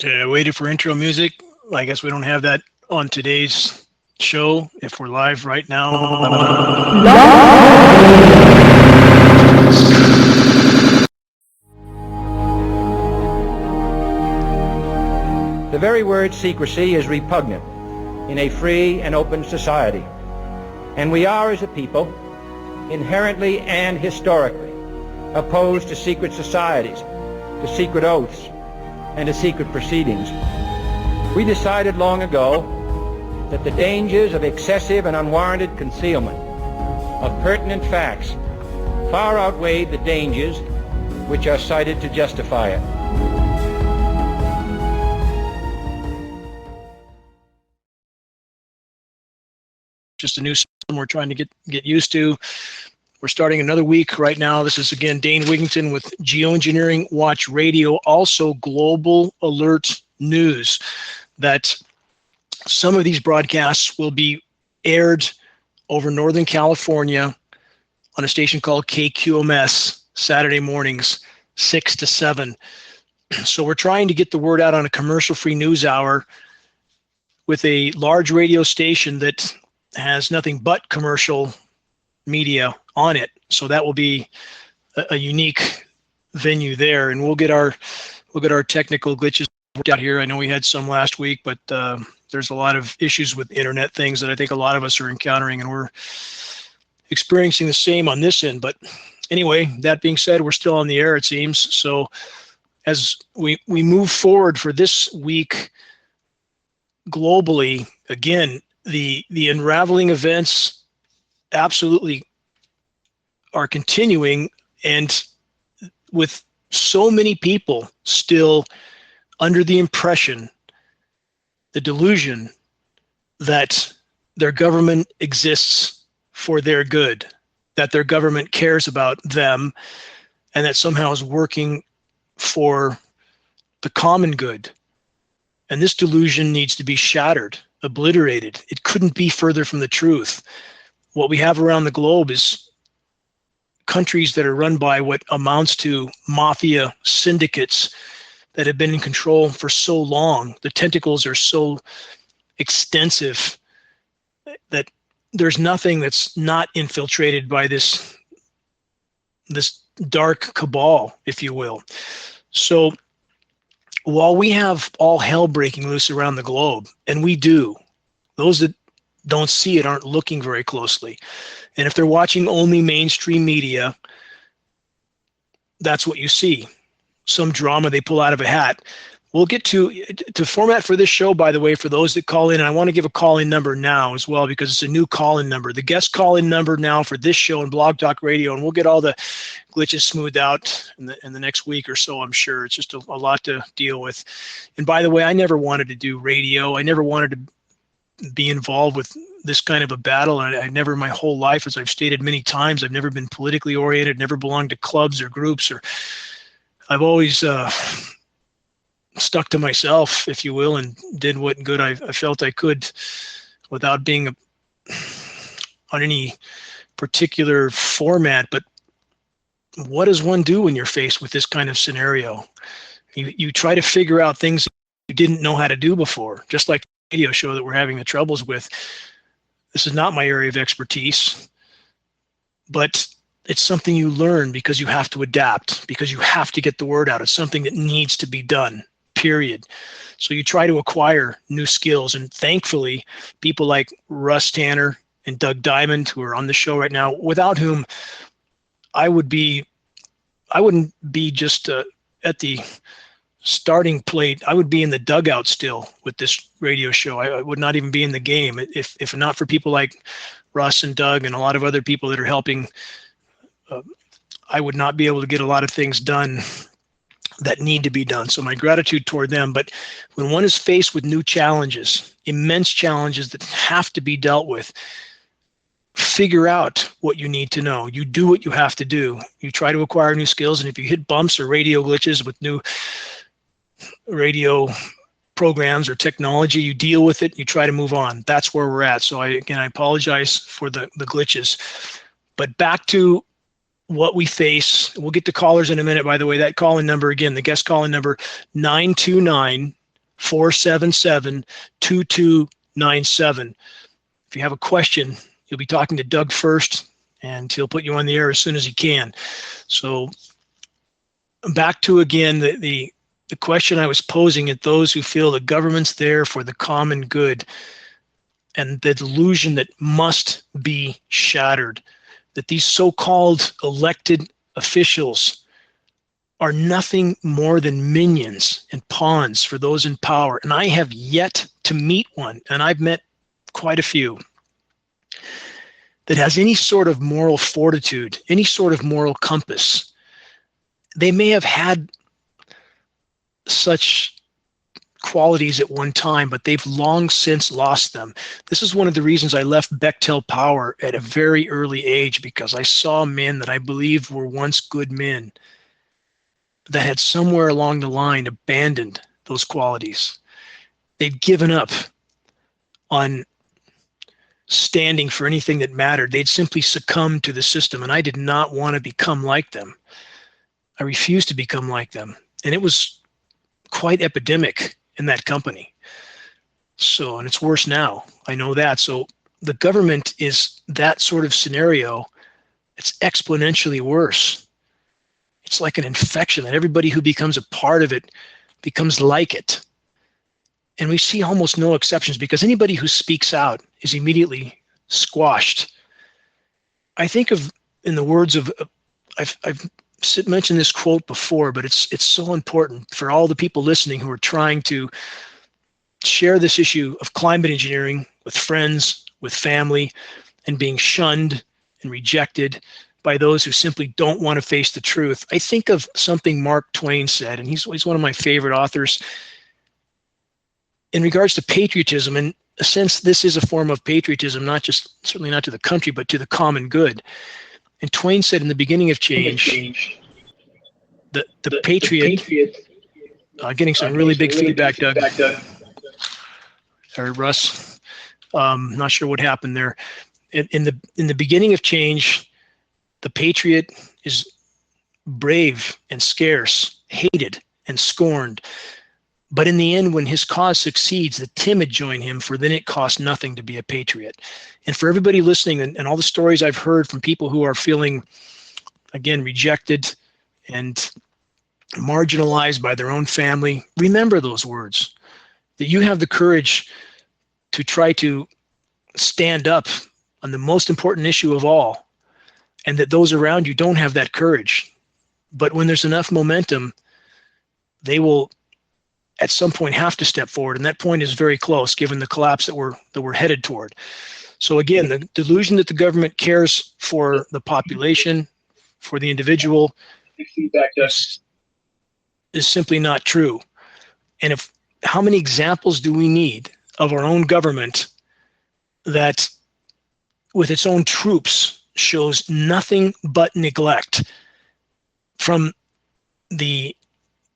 Waited for intro music. I guess we don't have that on today's show if we're live right now. The very word secrecy is repugnant in a free and open society. And we are, as a people, inherently and historically opposed to secret societies, to secret oaths, and to secret proceedings. We decided long ago that the dangers of excessive and unwarranted concealment of pertinent facts far outweighed the dangers which are cited to justify it. Just a new system we're trying to get used to. We're starting another week right now. This is, again, Dane Wigington with GeoEngineering Watch Radio, also Global Alert News, that some of these broadcasts will be aired over Northern California on a station called KQMS, Saturday mornings, 6 to 7. So we're trying to get the word out on a commercial-free news hour with a large radio station that has nothing but commercial media on it. So that will be a unique venue there, and we'll get our technical glitches worked out here. I know we had some last week, but there's a lot of issues with internet things that I think a lot of us are encountering, and we're experiencing the same on this end. But anyway, that being said, we're still on the air, it seems. So as we move forward for this week globally, again, the unraveling events absolutely are continuing, and with so many people still under the impression, the delusion that their government exists for their good, that their government cares about them, and that somehow is working for the common good. And this delusion needs to be shattered, obliterated. It couldn't be further from the truth. What we have around the globe is countries that are run by what amounts to mafia syndicates that have been in control for so long. The tentacles are so extensive that there's nothing that's not infiltrated by this dark cabal, if you will. So while we have all hell breaking loose around the globe, and we do, those that don't see it aren't looking very closely. And if they're watching only mainstream media, that's what you see. Some drama they pull out of a hat. We'll get to format for this show, by the way, for those that call in. And I want to give a call-in number now as well, because it's a new call-in number. The guest call-in number now for this show and Blog Talk Radio, and we'll get all the glitches smoothed out in the next week or so, I'm sure. It's just a lot to deal with. And by the way, I never wanted to do radio. I never wanted to be involved with this kind of a battle. And I never, my whole life, as I've stated many times, I've never been politically oriented, never belonged to clubs or groups, or I've always stuck to myself, if you will, and did what good I felt I could without being on any particular format. But what does one do when you're faced with this kind of scenario? You try to figure out things you didn't know how to do before, just like the radio show that we're having the troubles with. This is not my area of expertise, but it's something you learn because you have to adapt, because you have to get the word out. It's something that needs to be done, period. So you try to acquire new skills, and thankfully, people like Russ Tanner and Doug Diamond, who are on the show right now, without whom I wouldn't be just at the starting plate. I would be in the dugout still with this radio show. I would not even be in the game if not for people like Russ and Doug and a lot of other people that are helping. I would not be able to get a lot of things done that need to be done. So my gratitude toward them. But when one is faced with new challenges, immense challenges that have to be dealt with, figure out what you need to know. You do what you have to do. You try to acquire new skills, and if you hit bumps or radio glitches with new radio programs or technology, you deal with it, you try to move on. That's where we're at. So I apologize for the glitches. But back to what we face. We'll get to callers in a minute, by the way. That call-in number, again, the guest call-in number, 929 477-2297. If you have a question, you'll be talking to Doug first, and he'll put you on the air as soon as he can. So back to, again, the question I was posing at those who feel the government's there for the common good, and the delusion that must be shattered, that these so-called elected officials are nothing more than minions and pawns for those in power. And I have yet to meet one, and I've met quite a few, that has any sort of moral fortitude, any sort of moral compass. They may have had such qualities at one time, but they've long since lost them. This is one of the reasons I left Bechtel Power at a very early age, because I saw men that I believed were once good men that had somewhere along the line abandoned those qualities. They'd given up on standing for anything that mattered. They'd simply succumbed to the system, and I did not want to become like them. I refused to become like them, and it was quite epidemic in that company. So, and it's worse now. I know that. So the government is that sort of scenario. It's exponentially worse. It's like an infection that everybody who becomes a part of it becomes like it. And we see almost no exceptions, because anybody who speaks out is immediately squashed. I think of, in the words of, I've mentioned this quote before, but it's so important for all the people listening who are trying to share this issue of climate engineering with friends, with family, and being shunned and rejected by those who simply don't want to face the truth. I think of something Mark Twain said, and he's one of my favorite authors, in regards to patriotism. And in a sense, this is a form of patriotism, certainly not to the country, but to the common good. And Twain said, in the beginning of change, the patriot, getting some really big feedback, Doug, or Russ, not sure what happened there. In the beginning of change, the patriot is brave and scarce, hated and scorned. But in the end, when his cause succeeds, the timid join him, for then it costs nothing to be a patriot. And for everybody listening, and all the stories I've heard from people who are feeling, again, rejected and marginalized by their own family, remember those words, that you have the courage to try to stand up on the most important issue of all, and that those around you don't have that courage. But when there's enough momentum, they will at some point have to step forward, and that point is very close given the collapse that we're headed toward. So again, the delusion that the government cares for the population, for the individual, is simply not true. And how many examples do we need of our own government that, with its own troops, shows nothing but neglect? From the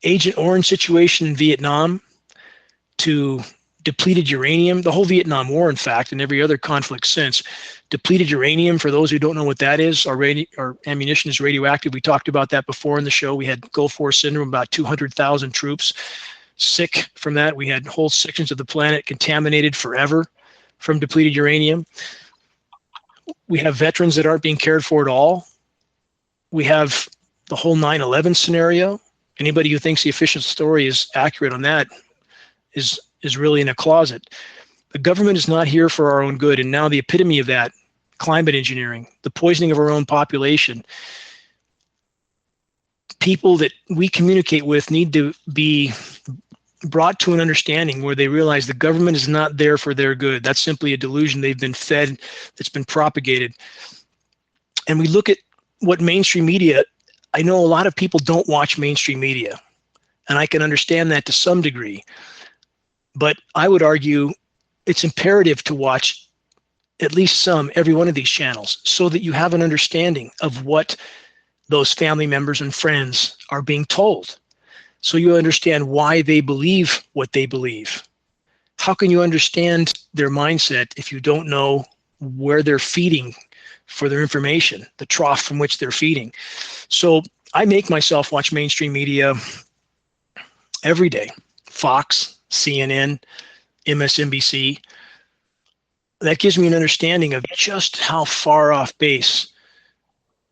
Agent Orange situation in Vietnam to depleted uranium, the whole Vietnam War, in fact, and every other conflict since. Depleted uranium, for those who don't know what that is, our ammunition is radioactive. We talked about that before in the show. We had Gulf War syndrome, about 200,000 troops sick from that. We had whole sections of the planet contaminated forever from depleted uranium. We have veterans that aren't being cared for at all. We have the whole 9/11 scenario. Anybody who thinks the official story is accurate on that is really in a closet. The government is not here for our own good. And now the epitome of that, climate engineering, the poisoning of our own population. People that we communicate with need to be brought to an understanding where they realize the government is not there for their good. That's simply a delusion they've been fed, that's been propagated. And we look at what mainstream media, I know a lot of people don't watch mainstream media, and I can understand that to some degree. But I would argue it's imperative to watch at least every one of these channels, so that you have an understanding of what those family members and friends are being told. So you understand why they believe what they believe. How can you understand their mindset if you don't know where they're feeding for their information, the trough from which they're feeding? So I make myself watch mainstream media every day. Fox, CNN, MSNBC. That gives me an understanding of just how far off base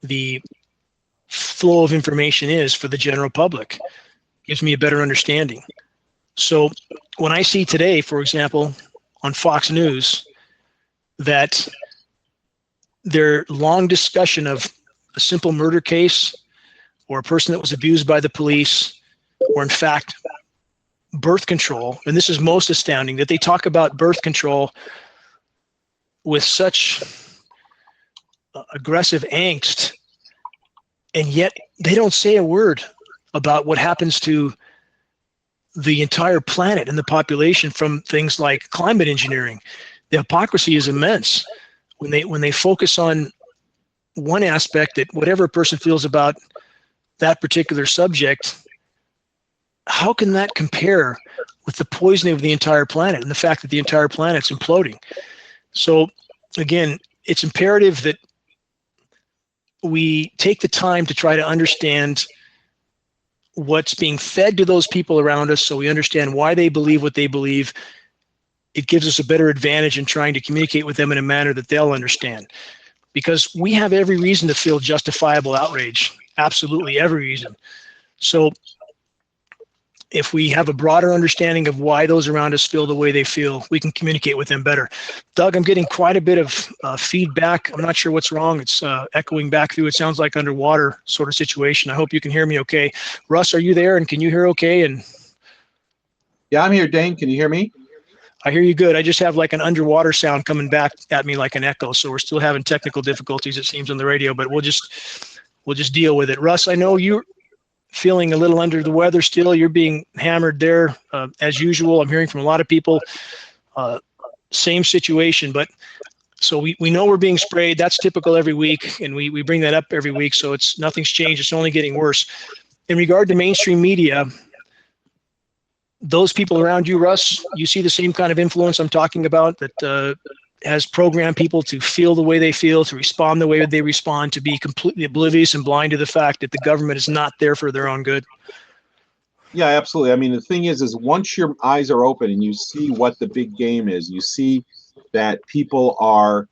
the flow of information is for the general public. Gives me a better understanding. So when I see today, for example, on Fox News, that their long discussion of a simple murder case or a person that was abused by the police, or in fact, birth control, and this is most astounding, that they talk about birth control with such aggressive angst, and yet they don't say a word about what happens to the entire planet and the population from things like climate engineering. The hypocrisy is immense when they focus on one aspect, that whatever a person feels about that particular subject, how can that compare with the poisoning of the entire planet and the fact that the entire planet's imploding? So again, it's imperative that we take the time to try to understand what's being fed to those people around us, so we understand why they believe what they believe. It gives us a better advantage in trying to communicate with them in a manner that they'll understand. Because we have every reason to feel justifiable outrage, absolutely every reason. So if we have a broader understanding of why those around us feel the way they feel, we can communicate with them better. Doug, I'm getting quite a bit of feedback. I'm not sure what's wrong. It's echoing back through. It sounds like underwater sort of situation. I hope you can hear me okay. Russ, are you there, and can you hear okay? And yeah, I'm here, Dane. Can you hear me? I hear you good. I just have like an underwater sound coming back at me like an echo. So we're still having technical difficulties, it seems, on the radio, but we'll just deal with it. Russ, I know you're feeling a little under the weather still. You're being hammered there as usual. I'm hearing from a lot of people, same situation, but so we know we're being sprayed. That's typical every week, and we bring that up every week, so nothing's changed. It's only getting worse. In regard to mainstream media, those people around you, Russ, you see the same kind of influence I'm talking about, that has programmed people to feel the way they feel, to respond the way they respond, to be completely oblivious and blind to the fact that the government is not there for their own good? Yeah, absolutely. I mean, the thing is once your eyes are open and you see what the big game is, you see that people are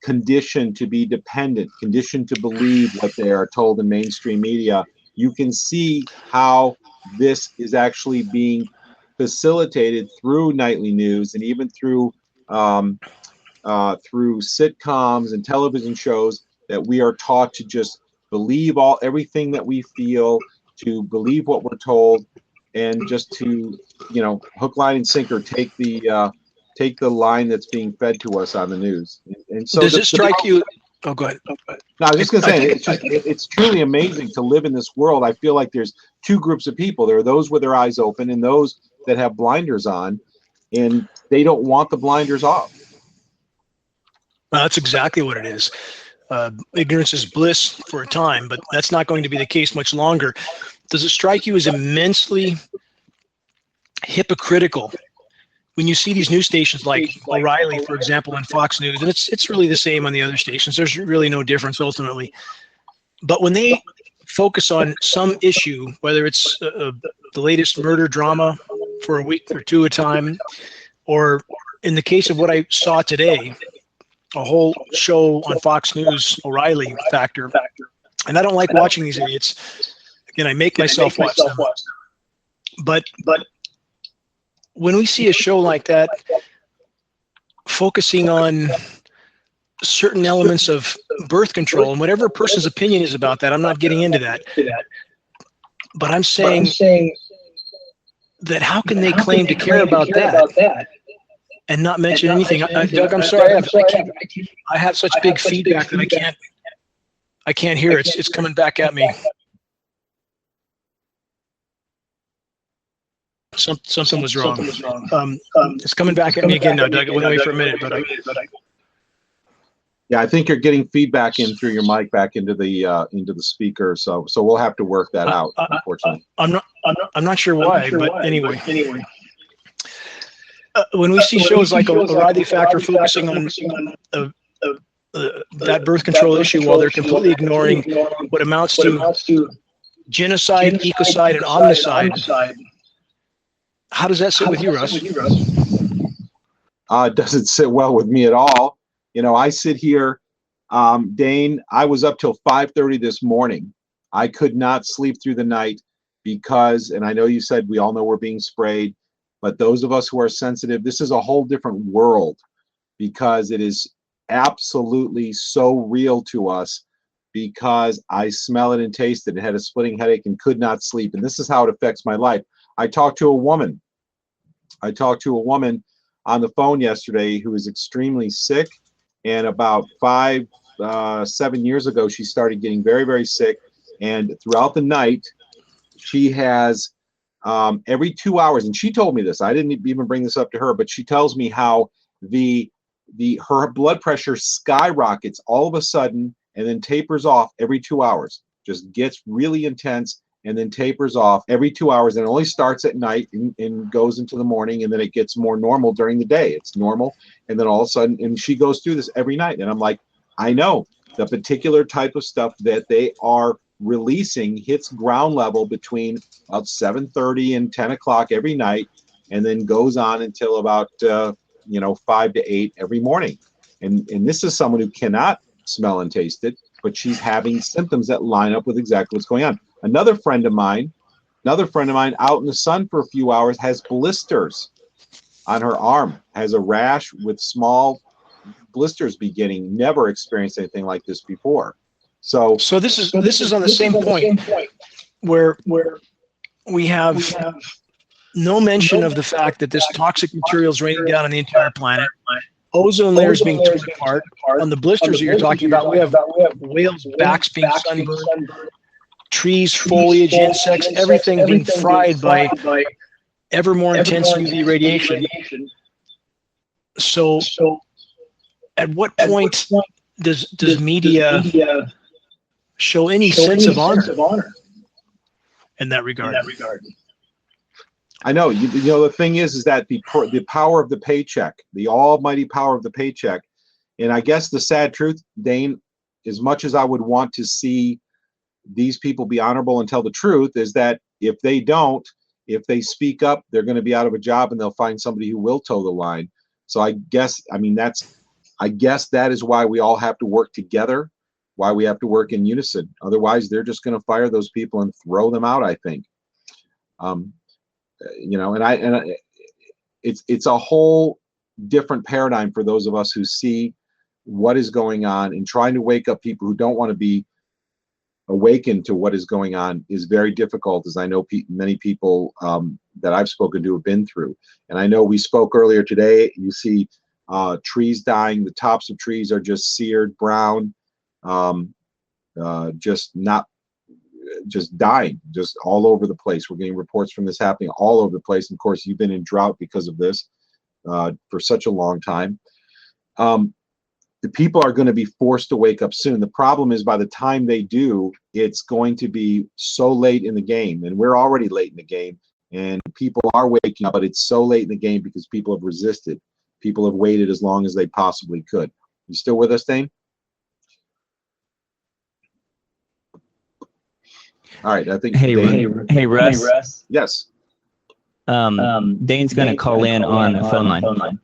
conditioned to be dependent, conditioned to believe what they are told in mainstream media, you can see how this is actually being facilitated through nightly news and even through sitcoms and television shows, that we are taught to just believe everything that we feel, to believe what we're told, and just to, hook, line, and sinker, take the line that's being fed to us on the news. And so does it strike you? Oh, go ahead. No, I was just going to say, it's truly amazing to live in this world. I feel like there's two groups of people. There are those with their eyes open and those that have blinders on, and they don't want the blinders off. Well, that's exactly what it is. Ignorance is bliss for a time, but that's not going to be the case much longer. Does it strike you as immensely hypocritical when you see these news stations like O'Reilly, for example, and Fox News, and it's really the same on the other stations. There's really no difference ultimately. But when they focus on some issue, whether it's the latest murder drama for a week or two at a time, or in the case of what I saw today, a whole show on Fox News, O'Reilly Factor, and I don't like watching these idiots. Again, I make myself watch them. But when we see a show like that focusing on certain elements of birth control, and whatever a person's opinion is about that, I'm not getting into that. But I'm saying that how can they claim to care about that and not mention anything? Doug, I'm sorry, I have such big feedback that I can't hear it. It's coming back at me. Something was wrong. It's coming back at me again now, Doug. It went away for a minute, but yeah, I think you're getting feedback in through your mic back into the speaker. So we'll have to work that out. Unfortunately, I'm not sure why, but anyway. When we see shows like O'Reilly Factor focusing on that birth control issue, while they're completely ignoring what amounts to genocide, ecocide, and omnicide, How does that sit with you, Russ? It doesn't sit well with me at all. You know, I sit here, Dane, I was up till 5:30 this morning. I could not sleep through the night because, and I know you said we all know we're being sprayed, but those of us who are sensitive, this is a whole different world because it is absolutely so real to us because I smell it and taste it and had a splitting headache and could not sleep. And this is how it affects my life. I talked to a woman on the phone yesterday who is extremely sick. And about 7 years ago, she started getting very, very sick. And throughout the night, she has every 2 hours, and she told me this, I didn't even bring this up to her, but she tells me how her blood pressure skyrockets all of a sudden and then tapers off every 2 hours, just gets really intense and then tapers off every 2 hours, and it only starts at night and goes into the morning, and then it gets more normal during the day. It's normal, and then all of a sudden, and she goes through this every night, and I'm like, I know the particular type of stuff that they are releasing hits ground level between about 7:30 and 10 o'clock every night, and then goes on until about 5 to 8 every morning. And this is someone who cannot smell and taste it, but she's having symptoms that line up with exactly what's going on. Another friend of mine out in the sun for a few hours has blisters on her arm, has a rash with small blisters beginning, never experienced anything like this before. So this is on the same point where we have no mention of the fact that this toxic material is raining down on the entire planet. Ozone layers being torn apart. On the blisters that you're talking about, we have whales' backs being sunburned, trees, foliage, insects, everything being fried by ever more intense UV radiation. So at what point does media show any sense of honor in that regard? I know, you know, the thing is that the power of the paycheck, the almighty power of the paycheck, and I guess the sad truth, Dane, as much as I would want to see these people be honorable and tell the truth, is that if they speak up, they're going to be out of a job and they'll find somebody who will toe the line. So I guess that is why we all have to work together, why we have to work in unison. Otherwise, they're just going to fire those people and throw them out, I think. It's a whole different paradigm for those of us who see what is going on, and trying to wake up people who don't want to be awakened to what is going on is very difficult, as I know many people that I've spoken to have been through. And I know we spoke earlier today, you see trees dying, the tops of trees are just seared brown, just dying, just all over the place. We're getting reports from this happening all over the place. And of course, you've been in drought because of this for such a long time. The people are going to be forced to wake up soon. The problem is by the time they do, it's going to be so late in the game, and we're already late in the game, and people are waking up, but it's so late in the game because people have resisted. People have waited as long as they possibly could. You still with us, Dane? All right, I think. Hey, Russ. Yes. Dane's going to call in on the phone line.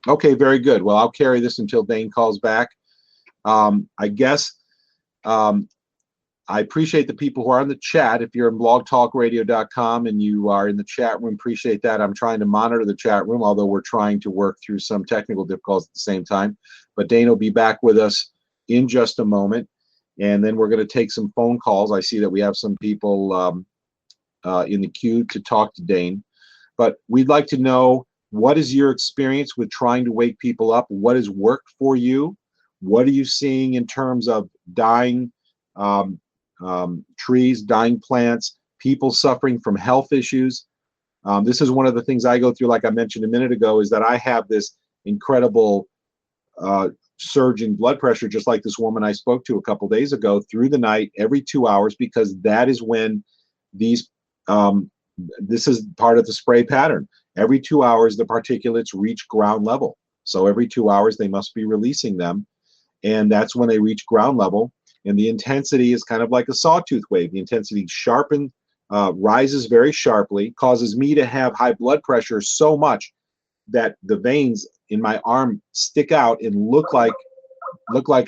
Okay, very good. Well, I'll carry this until Dane calls back. I guess I appreciate the people who are in the chat. If you're in blogtalkradio.com and you are in the chat room, appreciate that. I'm trying to monitor the chat room, although we're trying to work through some technical difficulties at the same time. But Dane will be back with us in just a moment. And then we're going to take some phone calls. I see that we have some people in the queue to talk to Dane. But we'd like to know, what is your experience with trying to wake people up? What has worked for you? What are you seeing in terms of dying trees, dying plants, people suffering from health issues? This is one of the things I go through, like I mentioned a minute ago, is that I have this incredible surge in blood pressure, just like this woman I spoke to a couple days ago, through the night, every 2 hours, because that is when these, this is part of the spray pattern. Every 2 hours, the particulates reach ground level. So every 2 hours, they must be releasing them. And that's when they reach ground level. And the intensity is kind of like a sawtooth wave. The intensity sharpens rises very sharply, causes me to have high blood pressure so much that the veins in my arm stick out and look like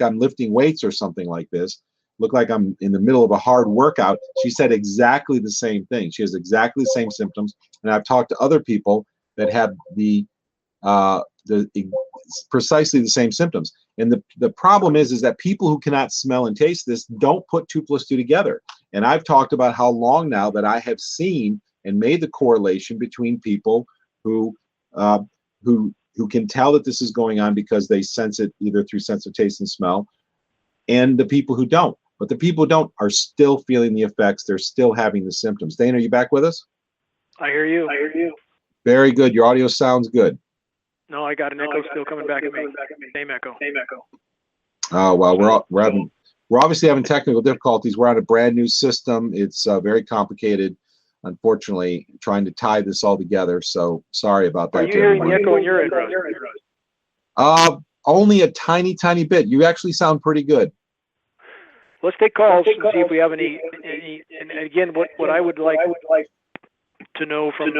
I'm lifting weights or something like this, look like I'm in the middle of a hard workout. She said exactly the same thing. She has exactly the same symptoms. And I've talked to other people that have precisely the same symptoms. And the problem is that people who cannot smell and taste this don't put 2 + 2 together. And I've talked about how long now that I have seen and made the correlation between people who can tell that this is going on because they sense it either through sense of taste and smell, and the people who don't. But the people who don't are still feeling the effects. They're still having the symptoms. Dane, are you back with us? I hear you. Very good. Your audio sounds good. No, I got an echo still coming back at me. Same echo. Oh, well, we're obviously having technical difficulties. We're on a brand new system. It's very complicated, unfortunately, trying to tie this all together. So sorry about that. Are you hearing the echo in your end, Russ? Only a tiny bit. You actually sound pretty good. Let's take calls and see if we have any. And again, what I would like to know from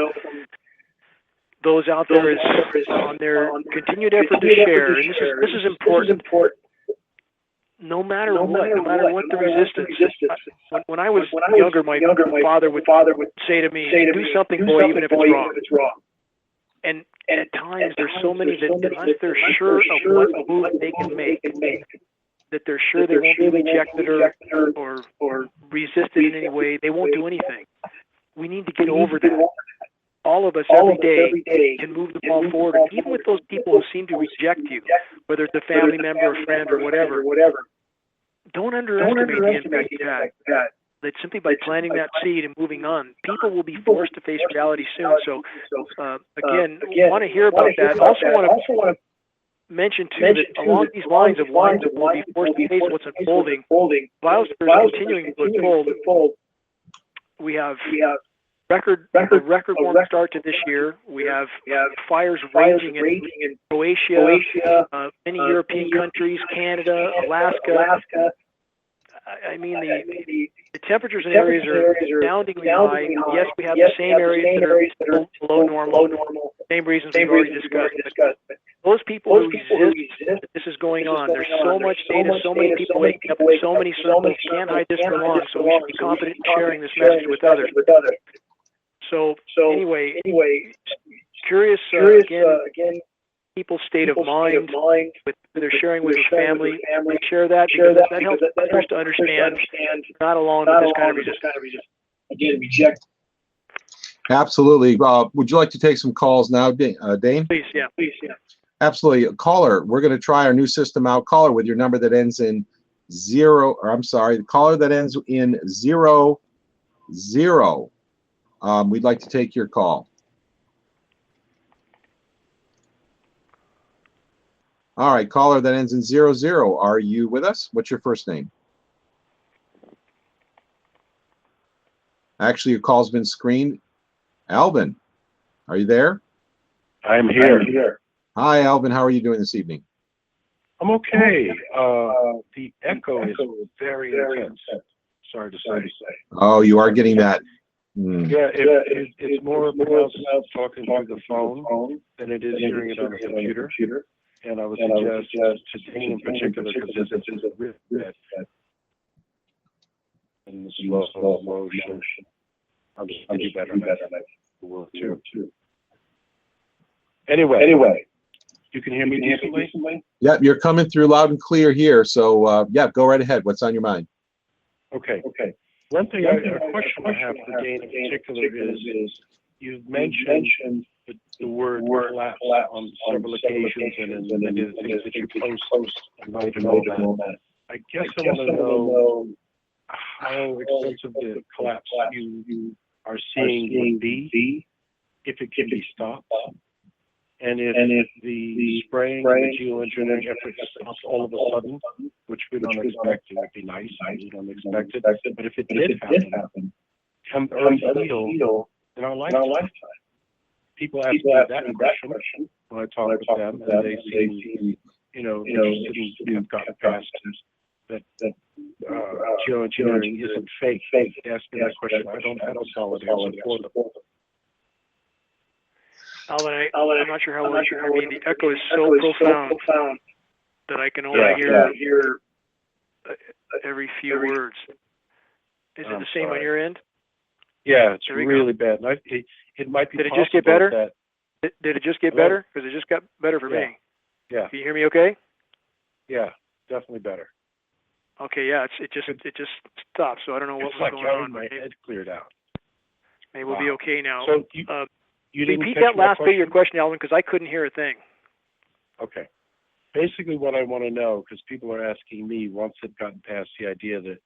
those out there is on their continued effort to share. And this is important. No matter what the resistance. When I was younger, my father would say to me, "Do something, boy, even if it's wrong." And at times, there's so many that unless they're sure of what move they can make, that they're sure they won't be rejected or resisted in any way, they won't do anything. We need to get over that. All of us every day can move the ball forward. And even with those people who seem to reject you, whether it's a family member, a friend, or whatever, don't underestimate the impact you had. That simply by planting that seed and moving on, people will be forced to face reality soon. So, again, want to hear about that. Also want to mention, too, that along these lines of lines that will be forced to face what's unfolding, biosphere is continuing to unfold. We have the record warm start to this year. We have fires raging in Croatia, many European countries, Canada, Alaska. I mean, the temperatures in areas are astoundingly high. Yes, we have the same areas that are below normal, same reasons we've already discussed. But those people who resist that this is going on, there's so much data, so many people waking up, so many circles, can't hide this for long, so we should be confident in sharing this message with others. So anyway, curious again, people's state of mind with who they're sharing with their family. Share that because that helps others to understand they're not alone with this kind of resistance. Again, reject. Absolutely. Would you like to take some calls now, Dane? Please, yeah. Absolutely. Caller, we're going to try our new system out. Caller with your number that ends in the caller that ends in 00. We'd like to take your call. All right, caller that ends in 00. Are you with us? What's your first name? Actually, your call's been screened. Alvin, are you there? I'm here. Hi, Alvin. How are you doing this evening? I'm okay. The echo is very intense. Sorry to say. Oh, you are getting that. Yeah, it's more pronounced talking through the phone than it is hearing it on the computer. And I would suggest to Dane in particular, because it's a really bad in the slow motion. I'll just do better than that. Will too. Anyway, you can hear me decently? Yep, you're coming through loud and clear here. So, yeah, go right ahead. What's on your mind? Okay. One thing, a question I have for Dane in particular is you've mentioned the word collapse on several occasions and in many of the things that you post and all that. I guess I want to know how extensive the collapse you are seeing would be, if it can be stopped, and if the spraying and the geoengineering effort stops all of a sudden, which we don't expect. It would be nice. We don't expect it. But if it did happen, can the Earth heal in our lifetime? People ask me that question when I talk with them, and they seem, interested in have gotten past that geoengineering isn't fake. Ask me that question. I don't have a solid answer for them. Alan, I'm not sure how well you can hear me. The echo is so profound that I can only hear every few words. Is it the same on your end? Yeah, it's really bad. It might be. Did it just get better? Did it just get better? Because it just got better for me. Yeah. Can you hear me okay? Yeah, definitely better. Okay, yeah, it just stopped, so I don't know what was going on. My head cleared out. Maybe we'll be okay now. So you didn't repeat that last bit of your question, Alvin, because I couldn't hear a thing. Okay. Basically, what I want to know, because people are asking me, once they've gotten past the idea that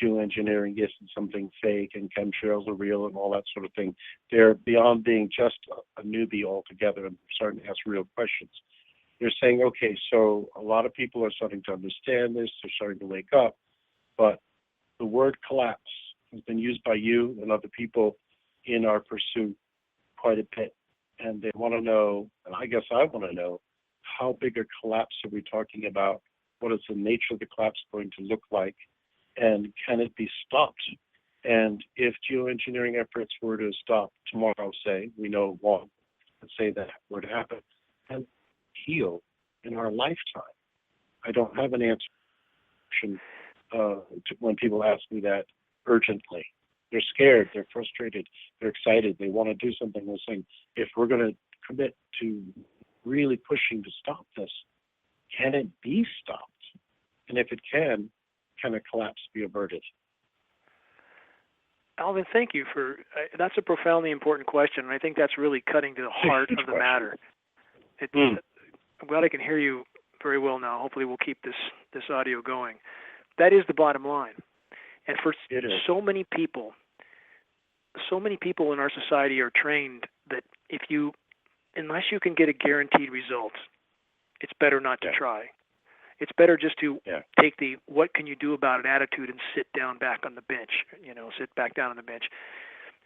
geoengineering isn't something fake and chemtrails are real and all that sort of thing, they're beyond being just a newbie altogether and starting to ask real questions. They're saying, okay, so a lot of people are starting to understand this, they're starting to wake up, but the word collapse has been used by you and other people in our pursuit quite a bit. And they want to know, and I guess I want to know, how big a collapse are we talking about? What is the nature of the collapse going to look like? And can it be stopped? And if geoengineering efforts were to stop tomorrow, say, we know it won't, let's say that were to happen, and heal in our lifetime. I don't have an answer when people ask me that urgently. They're scared, they're frustrated, they're excited, they want to do something. They're saying, if we're going to commit to really pushing to stop this, can it be stopped? And if it can a collapse be averted? Alvin, thank you for that's a profoundly important question, and I think that's really cutting to the heart of the matter. I'm glad I can hear you very well now. Hopefully we'll keep this audio going. That is the bottom line. And for so many people in our society are trained that unless you can get a guaranteed result, it's better not to try. It's better just to take the what can you do about it attitude and sit back on the bench, sit back down on the bench.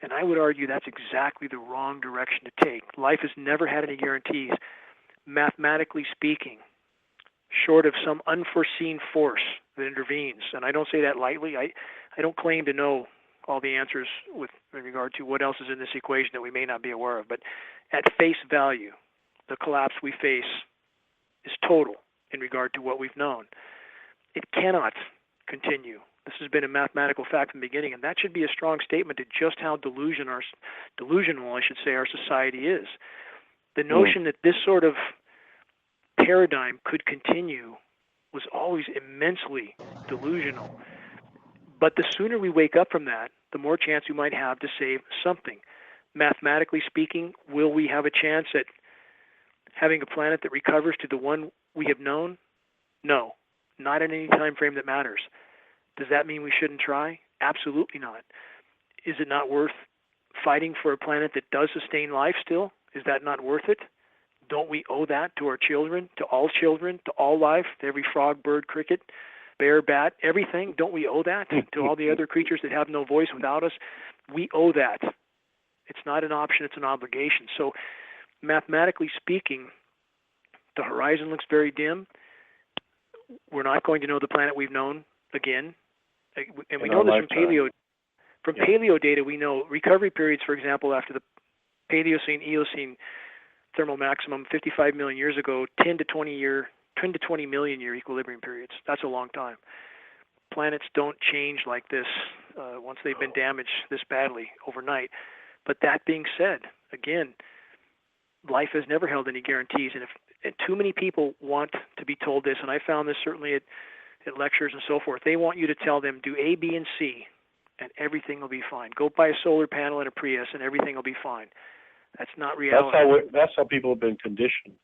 And I would argue that's exactly the wrong direction to take. Life has never had any guarantees. Mathematically speaking, short of some unforeseen force that intervenes, and I don't say that lightly, I don't claim to know all the answers with regard to what else is in this equation that we may not be aware of, but at face value, the collapse we face is total in regard to what we've known. It cannot continue. This has been a mathematical fact from the beginning, and that should be a strong statement to just how delusional, our society is. The notion that this sort of paradigm could continue was always immensely delusional. But the sooner we wake up from that, the more chance we might have to save something. Mathematically speaking, will we have a chance at having a planet that recovers to the one we have known? No, not in any time frame that matters. Does that mean we shouldn't try? Absolutely not. Is it not worth fighting for a planet that does sustain life still? Is that not worth it? Don't we owe that to our children, to all life, to every frog, bird, cricket, bear, bat, everything? Don't we owe that to all the other creatures that have no voice without us? We owe that. It's not an option, it's an obligation. So mathematically speaking, the horizon looks very dim. We're not going to know the planet we've known again. And we know this from paleo data. We know recovery periods, for example, after the Paleocene, Eocene thermal maximum 55 million years ago, 10 to 20 million year equilibrium periods. That's a long time. Planets don't change like this once they've been damaged this badly overnight. But that being said, again, life has never held any guarantees, and too many people want to be told this, and I found this certainly at lectures and so forth. They want you to tell them, do A, B, and C, and everything will be fine. Go buy a solar panel and a Prius, and everything will be fine. That's not reality. That's how people have been conditioned.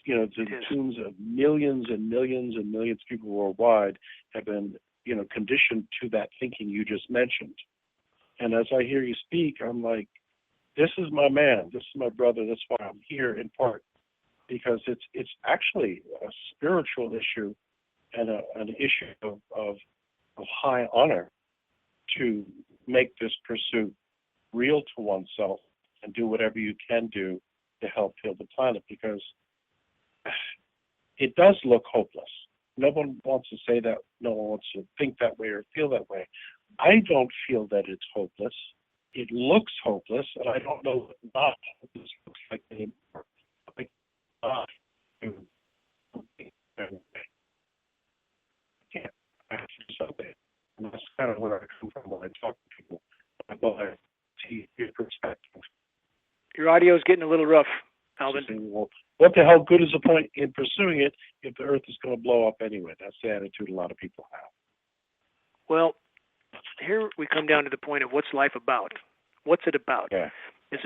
To the tunes of millions and millions and millions of people worldwide have been, conditioned to that thinking you just mentioned. And as I hear you speak, I'm like, this is my man, this is my brother, that's why I'm here in part, because it's actually a spiritual issue and an issue of high honor to make this pursuit real to oneself and do whatever you can do to help heal the planet, because it does look hopeless. no one wants to say that. No one wants to think that way or feel that way. I don't feel that it's hopeless. It looks hopeless, and I don't know what not hopeless looks like anymore. Like, can't actually something. And that's kind of where I come from when I talk to people. I see your perspective. Your audio is getting a little rough, Alvin. Well, what the hell good is the point in pursuing it if the Earth is going to blow up anyway? That's the attitude a lot of people have. Well, here we come down to the point of what's life about? What's it about? Yeah. Is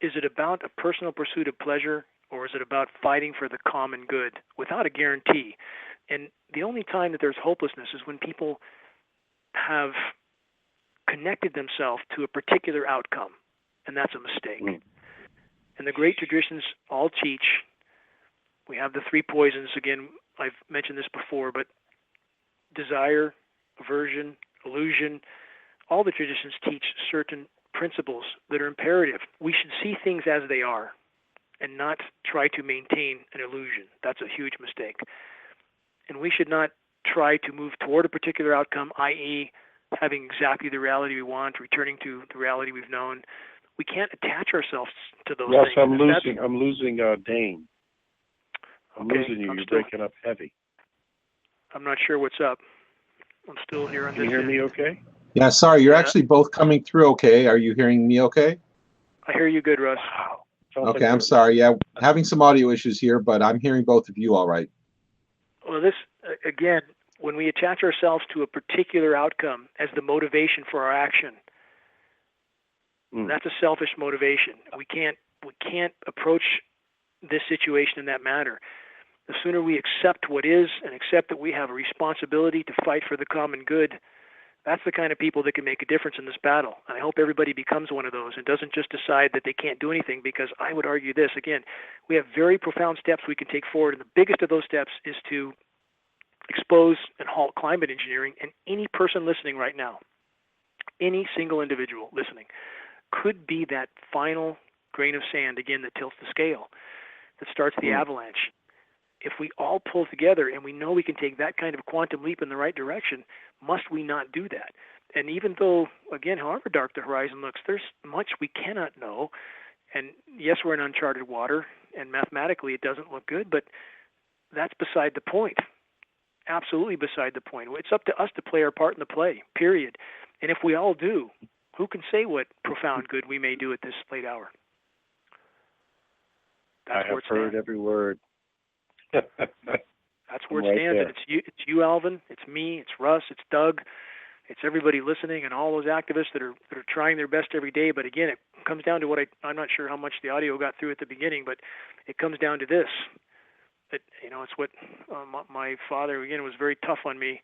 it about a personal pursuit of pleasure, or is it about fighting for the common good without a guarantee? And the only time that there's hopelessness is when people have connected themselves to a particular outcome, and that's a mistake. Mm. And the great traditions all teach, we have the three poisons. Again, I've mentioned this before, but desire, aversion, illusion, all the traditions teach certain principles that are imperative. We should see things as they are and not try to maintain an illusion. That's a huge mistake. And we should not try to move toward a particular outcome, i.e., having exactly the reality we want, returning to the reality we've known. We can't attach ourselves to those Russ, things. I'm losing Dane. I'm losing you. You're breaking up heavy. I'm not sure what's up. I'm still here on Can this you hear end. me okay? Yeah, sorry, you're Yeah. actually both coming through okay. Are you hearing me okay? I hear you good, Russ. Wow. Sounds Okay, like I'm sorry. Yeah, having some audio issues here, but I'm hearing both of you all right. Well, this, again, when we attach ourselves to a particular outcome as the motivation for our action, that's a selfish motivation. We can't approach this situation in that manner. The sooner we accept what is and accept that we have a responsibility to fight for the common good, that's the kind of people that can make a difference in this battle. And I hope everybody becomes one of those and doesn't just decide that they can't do anything, because I would argue this. Again, we have very profound steps we can take forward, and the biggest of those steps is to expose and halt climate engineering. And any person listening right now, any single individual listening, could be that final grain of sand, again, that tilts the scale, that starts the avalanche. If we all pull together and we know we can take that kind of quantum leap in the right direction, must we not do that? And even though, again, however dark the horizon looks, there's much we cannot know. And yes, we're in uncharted water, and mathematically it doesn't look good, but that's beside the point. Absolutely beside the point. It's up to us to play our part in the play, period. And if we all do, who can say what profound good we may do at this late hour? That's I have heard every word. That's where it stands. And it's you, Alvin. It's me. It's Russ. It's Doug. It's everybody listening, and all those activists that are trying their best every day. But again, it comes down to what I'm not sure how much the audio got through at the beginning, but it comes down to this. That, it's what my father, again, was very tough on me,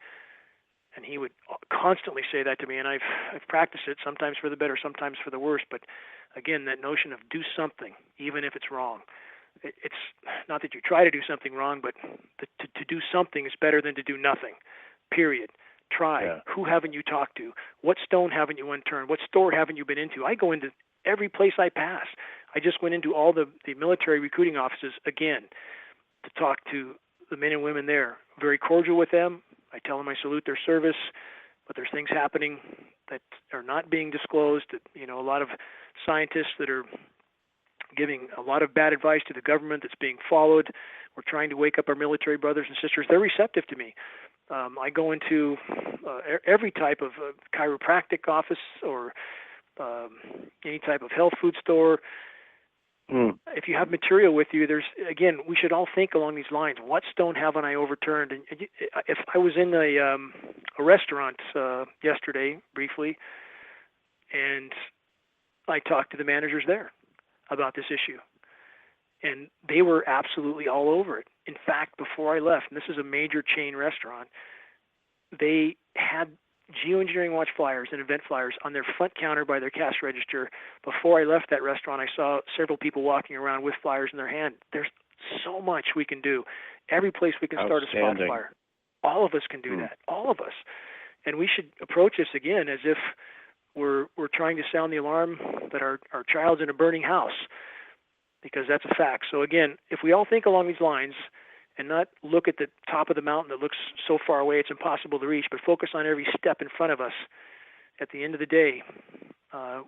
and he would constantly say that to me. And I've practiced it, sometimes for the better, sometimes for the worse. But again, that notion of do something, even if it's wrong. It's not that you try to do something wrong, but to do something is better than to do nothing, period. Try. Yeah. Who haven't you talked to? What stone haven't you unturned? What store haven't you been into? I go into every place I pass. I just went into all the military recruiting offices again to talk to the men and women there. Very cordial with them. I tell them I salute their service, but there's things happening that are not being disclosed. That, a lot of scientists that are giving a lot of bad advice to the government that's being followed. We're trying to wake up our military brothers and sisters. They're receptive to me. I go into every type of chiropractic office or any type of health food store. If you have material with you, we should all think along these lines. What stone haven't I overturned? And if I was in a restaurant yesterday briefly, and I talked to the managers there about this issue, and they were absolutely all over it. In fact, before I left, and this is a major chain restaurant, they had GeoEngineering watch flyers and event flyers on their front counter by their cash register. Before I left that restaurant, I saw several people walking around with flyers in their hand. There's so much we can do. Every place we can start a spot fire. All of us can do that. All of us. And we should approach this again as if we're trying to sound the alarm that our child's in a burning house, because that's a fact. So again, if we all think along these lines and not look at the top of the mountain that looks so far away it's impossible to reach, but focus on every step in front of us. At the end of the day,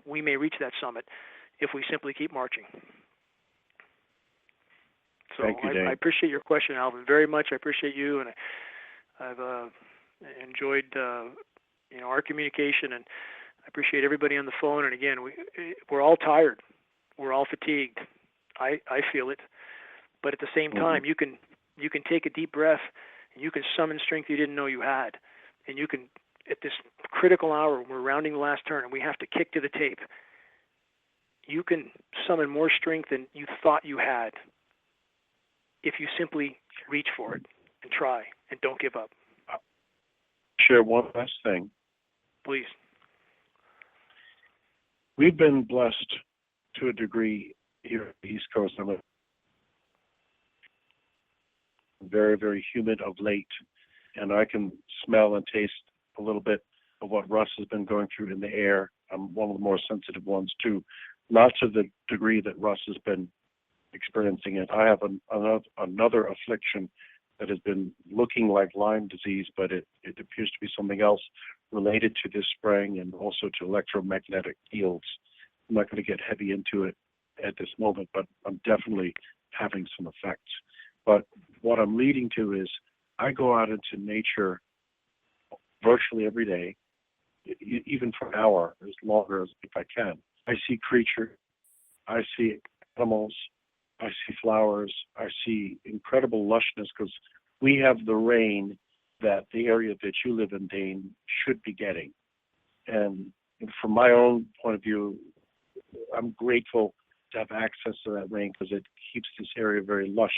we may reach that summit if we simply keep marching. So Thank you, Dane. I appreciate your question, Alvin, very much. I appreciate you, and I've enjoyed our communication, and I appreciate everybody on the phone. And again, we're all tired, we're all fatigued. I feel it, but at the same time, you can take a deep breath, and you can summon strength you didn't know you had, and you can, at this critical hour when we're rounding the last turn and we have to kick to the tape, you can summon more strength than you thought you had if you simply reach for it and try and don't give up. Share one last thing. Please. We've been blessed to a degree here on the East Coast. I'm very, very humid of late, and I can smell and taste a little bit of what Russ has been going through in the air. I'm one of the more sensitive ones too, not to the degree that Russ has been experiencing it. I have another affliction that has been looking like Lyme disease, but it appears to be something else related to this spraying and also to electromagnetic fields. I'm not going to get heavy into it at this moment, but I'm definitely having some effects. But what I'm leading to is I go out into nature virtually every day, even for an hour, as longer as if I can. I see creatures, I see animals, I see flowers, I see incredible lushness, because we have the rain that the area that you live in, Dane, should be getting. And from my own point of view, I'm grateful to have access to that rain because it keeps this area very lush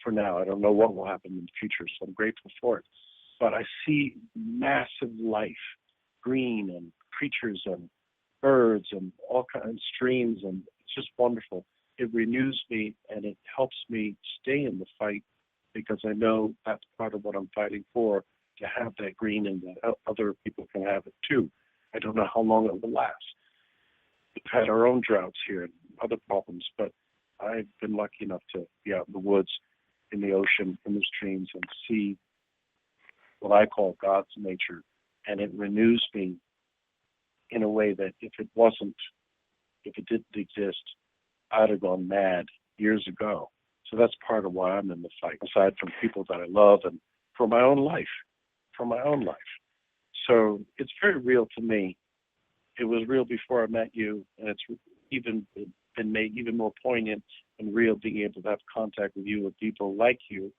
for now. I don't know what will happen in the future, so I'm grateful for it. But I see massive life, green and creatures and birds and all kinds of streams, and it's just wonderful. It renews me and it helps me stay in the fight because I know that's part of what I'm fighting for, to have that green and that other people can have it too. I don't know how long it will last. We've had our own droughts here and other problems, but I've been lucky enough to be out in the woods, in the ocean, in the streams, and see what I call God's nature. And it renews me in a way that if it didn't exist, I'd have gone mad years ago. So that's part of why I'm in the fight, aside from people that I love and for my own life. So it's very real to me. It was real before I met you, and it's even been made even more poignant and real being able to have contact with you, with people like you.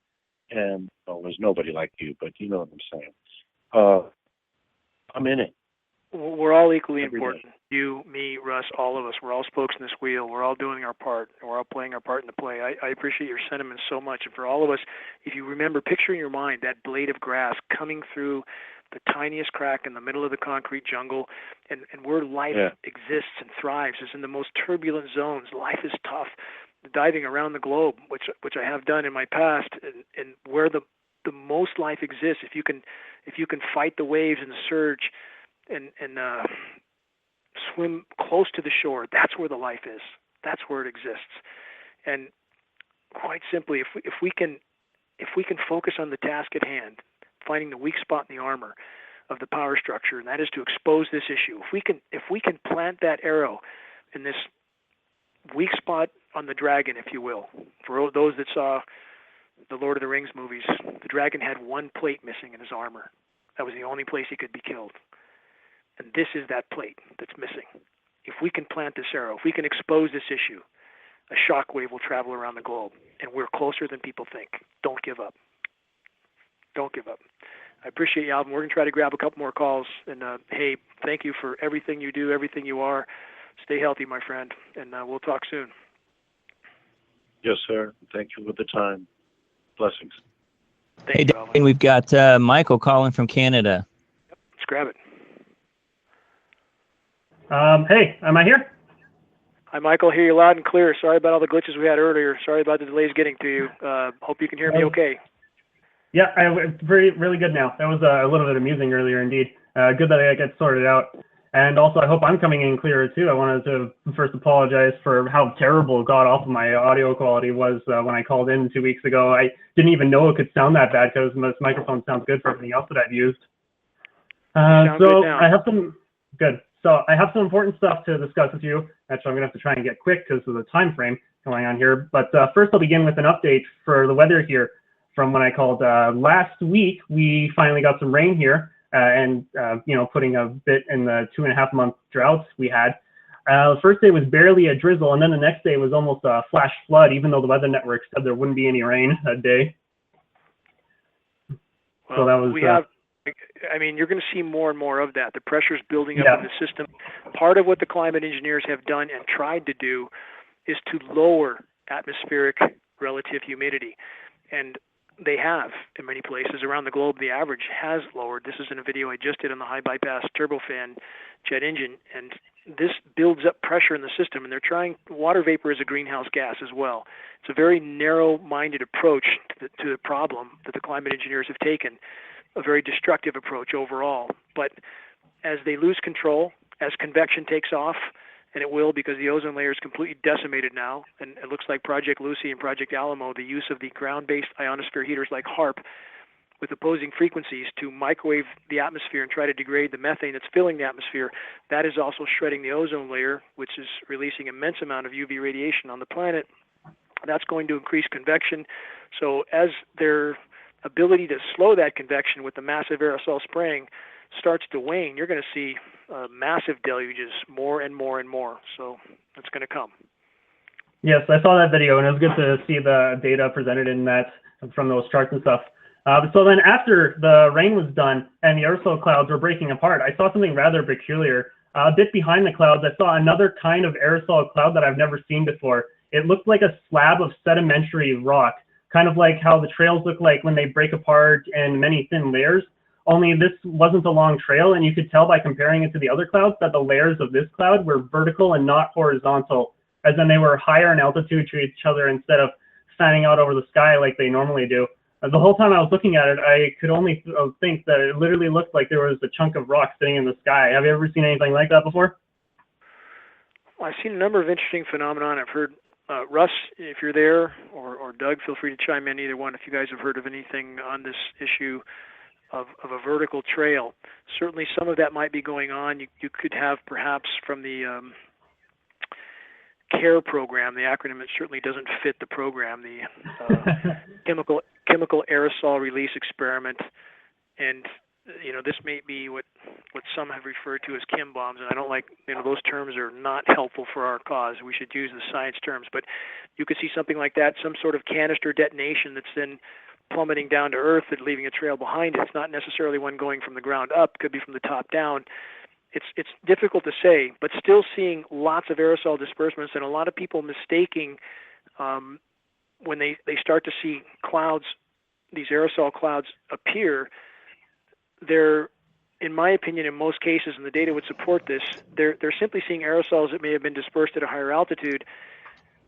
And, well, there's nobody like you, but you know what I'm saying. I'm in it. We're all equally Every important. day. You, me, Russ, all of us. We're all spokes in this wheel. We're all doing our part, and we're all playing our part in the play. I appreciate your sentiments so much. And for all of us, if you remember, picture in your mind that blade of grass coming through the tiniest crack in the middle of the concrete jungle, and where life exists and thrives is in the most turbulent zones. Life is tough. Diving around the globe, which I have done in my past, and where the most life exists, if you can fight the waves and the surge and swim close to the shore, that's where the life is. That's where it exists. And quite simply, if we can focus on the task at hand, finding the weak spot in the armor of the power structure, and that is to expose this issue. If we can plant that arrow in this weak spot on the dragon, if you will, for those that saw the Lord of the Rings movies, the dragon had one plate missing in his armor. That was the only place he could be killed. And this is that plate that's missing. If we can plant this arrow, if we can expose this issue, a shockwave will travel around the globe, and we're closer than people think. Don't give up. Don't give up. I appreciate you, Alvin. We're going to try to grab a couple more calls. And, hey, thank you for everything you do, everything you are. Stay healthy, my friend, and we'll talk soon. Yes, sir. Thank you for the time. Blessings. Thank Hey, you, Alvin. Dane, we've got Michael calling from Canada. Let's grab it. Hey, am I here? Hi, Michael. Hear you loud and clear. Sorry about all the glitches we had earlier. Sorry about the delays getting to you. Hope you can hear me okay. Yeah, it's really good now. That was a little bit amusing earlier, indeed. Good that I got sorted out. And also, I hope I'm coming in clearer too. I wanted to first apologize for how terrible, god-awful my audio quality was when I called in 2 weeks ago. I didn't even know it could sound that bad because this microphone sounds good for everything else that I've used. So I have some important stuff to discuss with you. Actually, I'm gonna have to try and get quick because of the time frame going on here. But first, I'll begin with an update for the weather here from when I called last week. We finally got some rain here. And putting a bit in the 2.5 month droughts we had. The first day was barely a drizzle, and then the next day was almost a flash flood, even though the weather network said there wouldn't be any rain that day. Well, so that was. You're going to see more and more of that. The pressure's building up in the system. Part of what the climate engineers have done and tried to do is to lower atmospheric relative humidity. And they have in many places around the globe. The average has lowered. This is in a video I just did on the high bypass turbofan jet engine, and this builds up pressure in the system. And they're trying. Water vapor is a greenhouse gas as well. It's a very narrow-minded approach to the problem that the climate engineers have taken. A very destructive approach overall. But as they lose control, as convection takes off, and it will because the ozone layer is completely decimated now, and it looks like Project Lucy and Project Alamo, the use of the ground-based ionosphere heaters like HARP with opposing frequencies to microwave the atmosphere and try to degrade the methane that's filling the atmosphere, that is also shredding the ozone layer, which is releasing immense amount of UV radiation on the planet. That's going to increase convection. So as their ability to slow that convection with the massive aerosol spraying starts to wane, you're going to see massive deluges, more and more and more. So that's going to come. Yes, I saw that video, and it was good to see the data presented in that from those charts and stuff. So then after the rain was done and the aerosol clouds were breaking apart, I saw something rather peculiar. A bit behind the clouds, I saw another kind of aerosol cloud that I've never seen before. It looked like a slab of sedimentary rock, kind of like how the trails look like when they break apart in many thin layers. Only this wasn't a long trail, and you could tell by comparing it to the other clouds that the layers of this cloud were vertical and not horizontal, as in they were higher in altitude to each other instead of fanning out over the sky like they normally do. The whole time I was looking at it, I could only think that it literally looked like there was a chunk of rock sitting in the sky. Have you ever seen anything like that before? Well, I've seen a number of interesting phenomena. I've heard, Russ, if you're there, or Doug, feel free to chime in, either one, if you guys have heard of anything on this issue of a vertical trail. Certainly some of that might be going on. You could have perhaps from the CARE program, the acronym, it certainly doesn't fit the program, the chemical aerosol release experiment. And this may be what some have referred to as chem bombs, and I don't like, those terms are not helpful for our cause. We should use the science terms, but you could see something like that, some sort of canister detonation that's then plummeting down to earth and leaving a trail behind it. It's not necessarily one going from the ground up, could be from the top down. It's difficult to say, but still seeing lots of aerosol disbursements, and a lot of people mistaking when they start to see clouds, these aerosol clouds appear, they're, in my opinion, in most cases, and the data would support this, they're simply seeing aerosols that may have been dispersed at a higher altitude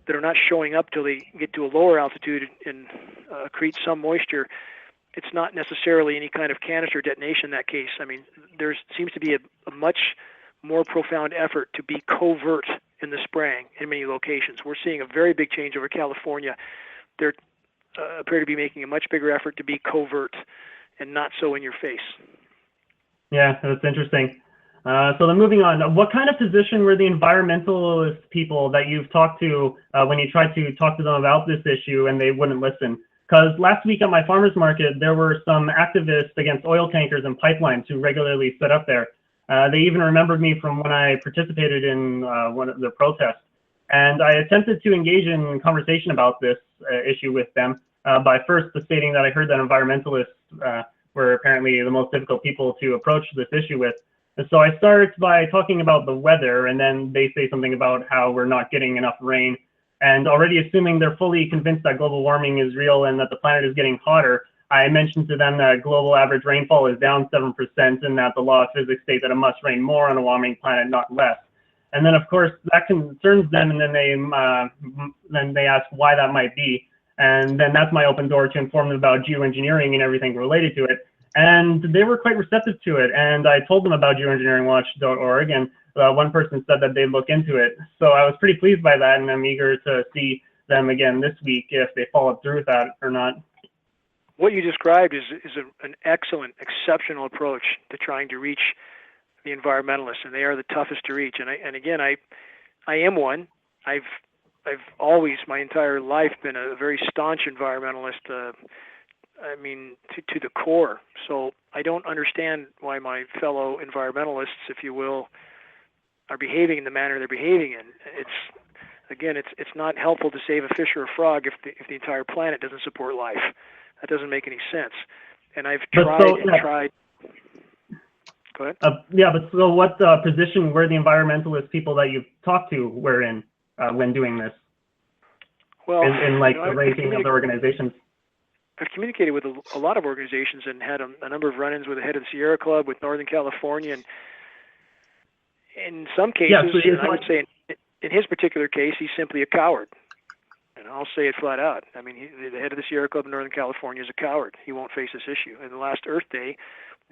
that are not showing up till they get to a lower altitude and accrete some moisture. It's not necessarily any kind of canister detonation in that case. I mean, there seems to be a much more profound effort to be covert in the spraying in many locations. We're seeing a very big change over California. They appear to be making a much bigger effort to be covert and not so in your face. Yeah, that's interesting. So then moving on, what kind of position were the environmentalist people that you've talked to when you tried to talk to them about this issue and they wouldn't listen? Because last week at my farmer's market, there were some activists against oil tankers and pipelines who regularly set up there. They even remembered me from when I participated in one of the protests. And I attempted to engage in conversation about this issue with them by first stating that I heard that environmentalists were apparently the most difficult people to approach this issue with. And so I start by talking about the weather, and then they say something about how we're not getting enough rain. And already assuming they're fully convinced that global warming is real and that the planet is getting hotter, I mentioned to them that global average rainfall is down 7% and that the law of physics states that it must rain more on a warming planet, not less. And then, of course, that concerns them, and then they ask why that might be. And then that's my open door to inform them about geoengineering and everything related to it. and they were quite receptive to it. And I told them about geoengineeringwatch.org, and one person said that they'd look into it. So I was pretty pleased by that, and I'm eager to see them again this week if they followed through with that or not. What you described is an excellent, exceptional approach to trying to reach the environmentalists, and they are the toughest to reach. And again, I am one. I've always, my entire life, been a very staunch environmentalist. I mean, to the core. So I don't understand why my fellow environmentalists, if you will, are behaving in the manner they're behaving in. It's not helpful to save a fish or a frog if the entire planet doesn't support life. That doesn't make any sense. And I've tried. Go ahead. But so what position were the environmentalist people that you've talked to were in when doing this? Well, in like the ranking of the organizations. I've communicated with a lot of organizations and had a number of run-ins with the head of the Sierra Club, with Northern California, and in some cases, I would say in his particular case, he's simply a coward. And I'll say it flat out. I mean, the head of the Sierra Club in Northern California is a coward. He won't face this issue. And the last Earth Day,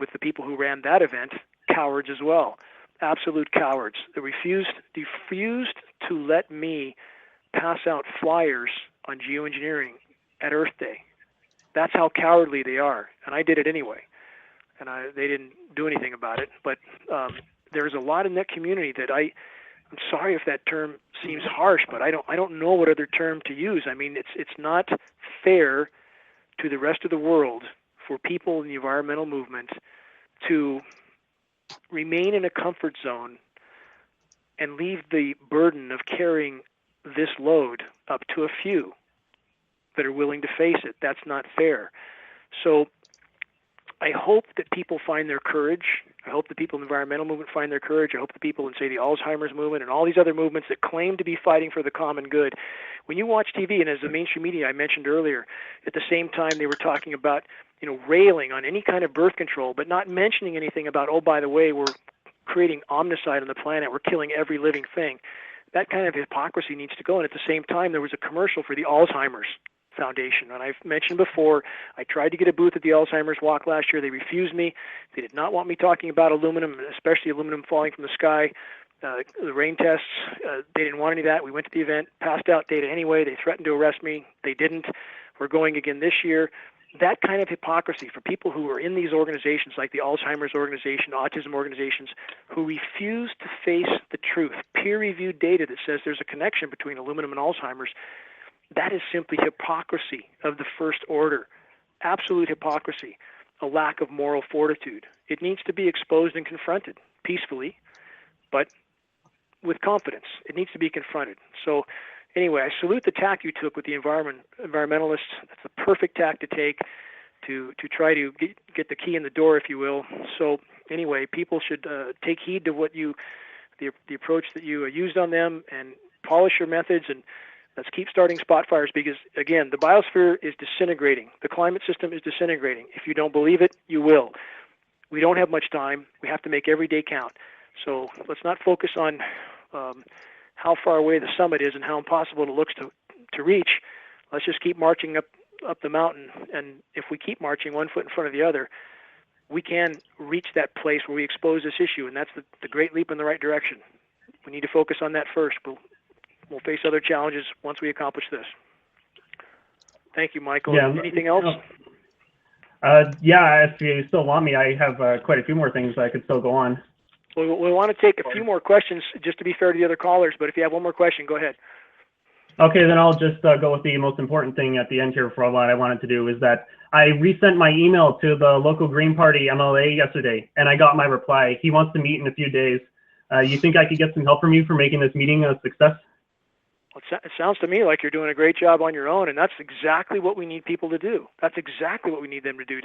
with the people who ran that event, cowards as well. Absolute cowards. They refused to let me pass out flyers on geoengineering at Earth Day. That's how cowardly they are. And I did it anyway. And they didn't do anything about it. But there's a lot in that community that I'm sorry if that term seems harsh, but I don't know what other term to use. I mean, it's not fair to the rest of the world for people in the environmental movement to remain in a comfort zone and leave the burden of carrying this load up to a few that are willing to face it. That's not fair. So I hope that people find their courage. I hope the people in the environmental movement find their courage. I hope the people in, say, the Alzheimer's movement and all these other movements that claim to be fighting for the common good. When you watch TV, and as the mainstream media I mentioned earlier, at the same time they were talking about, railing on any kind of birth control, but not mentioning anything about, oh, by the way, we're creating omnicide on the planet. We're killing every living thing. That kind of hypocrisy needs to go. And at the same time, there was a commercial for the Alzheimer's Foundation. And I've mentioned before, I tried to get a booth at the Alzheimer's Walk last year. They refused me. They did not want me talking about aluminum, especially aluminum falling from the sky. The rain tests, they didn't want any of that. We went to the event, passed out data anyway. They threatened to arrest me. They didn't. We're going again this year. That kind of hypocrisy for people who are in these organizations like the Alzheimer's organization, autism organizations, who refuse to face the truth, peer-reviewed data that says there's a connection between aluminum and Alzheimer's, that is simply hypocrisy of the first order, absolute hypocrisy, a lack of moral fortitude. It needs to be exposed and confronted peacefully, but with confidence. It needs to be confronted. So anyway, I salute the tack you took with the environmentalists. That's the perfect tack to take to try to get the key in the door, if you will. So anyway, people should take heed to what the approach that you used on them and polish your methods, and let's keep starting spot fires because, again, the biosphere is disintegrating. The climate system is disintegrating. If you don't believe it, you will. We don't have much time. We have to make every day count. So let's not focus on how far away the summit is and how impossible it looks to reach. Let's just keep marching up the mountain. And if we keep marching one foot in front of the other, we can reach that place where we expose this issue, and that's the great leap in the right direction. We need to focus on that first. We'll face other challenges once we accomplish this. Thank you, Michael. Yeah, anything else? If you still want me, I have quite a few more things I could still go on. We want to take a few more questions just to be fair to the other callers, but if you have one more question, go ahead. Okay, then I'll just go with the most important thing at the end here for what I wanted to do is that I resent my email to the local Green Party MLA yesterday, and I got my reply. He wants to meet in a few days. You think I could get some help from you for making this meeting a success? Well, it sounds to me like you're doing a great job on your own, and that's exactly what we need people to do. That's exactly what we need them to do,